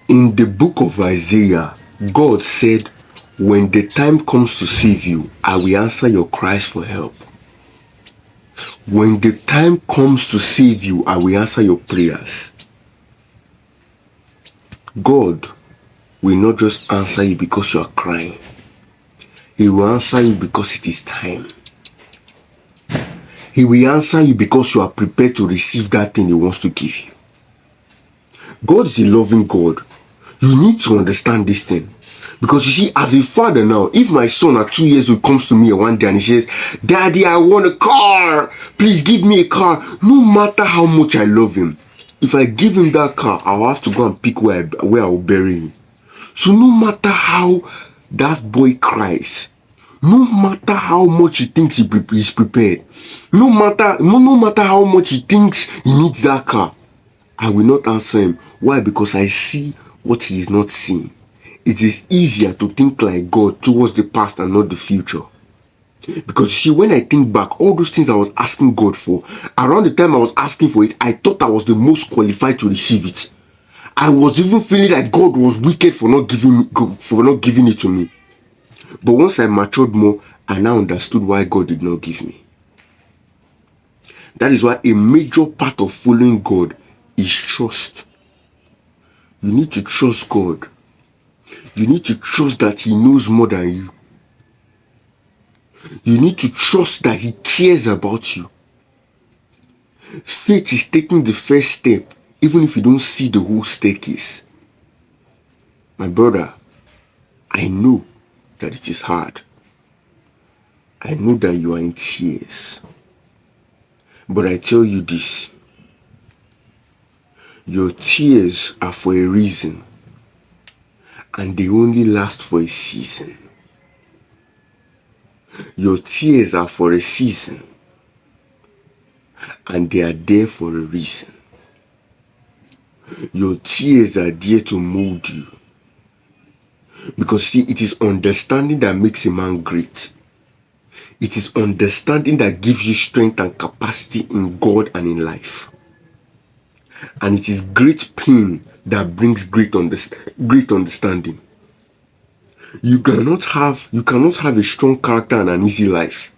In the book of Isaiah, God said, when the time comes to save you, I will answer your cries for help. When the time comes to save you, I will answer your prayers. God will not just answer you because you are crying. He will answer you because it is time. He will answer you because you are prepared to receive that thing He wants to give you. God is a loving God. You need to understand this thing. Because you see, as a father now, if my son at 2 years old comes to me one day and he says, Daddy, I want a car. Please give me a car. No matter how much I love him, if I give him that car, I'll have to go and pick where I'll bury him. So no matter how that boy cries, no matter how much he thinks he's prepared, no matter how much he thinks he needs that car, I will not answer him. Why? Because I see what he is not seeing. It is easier to think like God towards the past and not the future. Because see, when I think back, all those things I was asking God for, around the time I was asking for it, I thought I was the most qualified to receive it. I was even feeling like God was wicked for not giving it to me. But once I matured more, I now understood why God did not give me. That is why a major part of following God is trust. You need to trust God. You need to trust that He knows more than you. You need to trust that He cares about you. Faith is taking the first step, even if you don't see the whole staircase. My brother, I know that it is hard. I know that you are in tears. But I tell you this, your tears are for a reason, and they only last for a season. Your tears are for a season, and they are there for a reason. Your tears are there to mold you. Because see, it is understanding that makes a man great. It is understanding that gives you strength and capacity in God and in life. And it is great pain that brings great understanding. You cannot have a strong character and an easy life.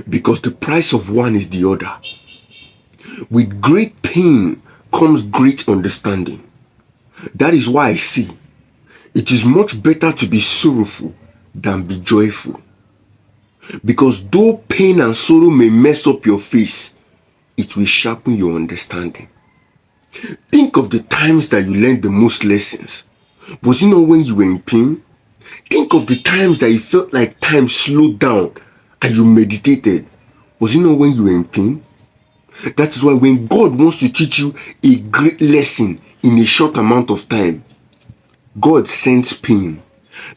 Because the price of one is the other. With great pain comes great understanding. That is why I see it is much better to be sorrowful than be joyful. Because though pain and sorrow may mess up your face, it will sharpen your understanding. Think of the times that you learned the most lessons. Was it not when you were in pain? Think of the times that you felt like time slowed down and you meditated. Was it not when you were in pain? That is why when God wants to teach you a great lesson in a short amount of time, God sends pain.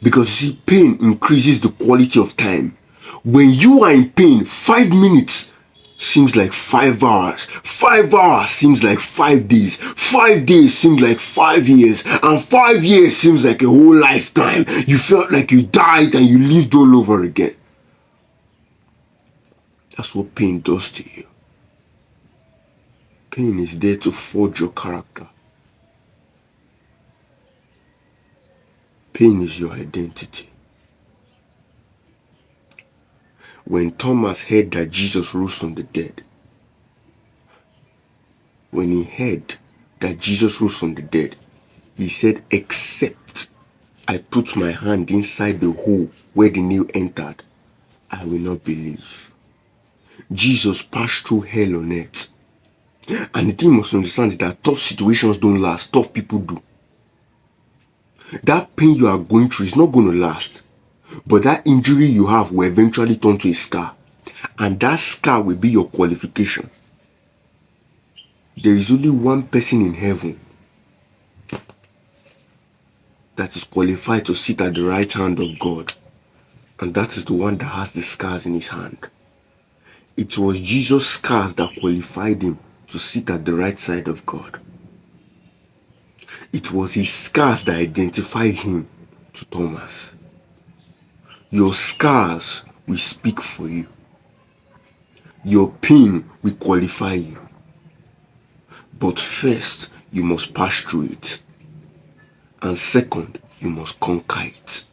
Because see, pain increases the quality of time. When you are in pain, 5 minutes seems like 5 hours. 5 hours seems like 5 days. 5 days seems like 5 years. And 5 years seems like a whole lifetime. You felt like you died and you lived all over again. That's what pain does to you. Pain is there to forge your character. Pain is your identity. When Thomas heard that Jesus rose from the dead, he said, except I put my hand inside the hole where the nail entered, I will not believe. Jesus passed through hell on earth. And the thing you must understand is that tough situations don't last, tough people do. That pain you are going through is not going to last. But that injury you have will eventually turn to a scar. And that scar will be your qualification. There is only one person in heaven that is qualified to sit at the right hand of God. And that is the one that has the scars in his hand. It was Jesus' scars that qualified him to sit at the right side of God. It was his scars that identified him to Thomas. Your scars will speak for you. Your pain will qualify you. But first, you must pass through it. And second, you must conquer it.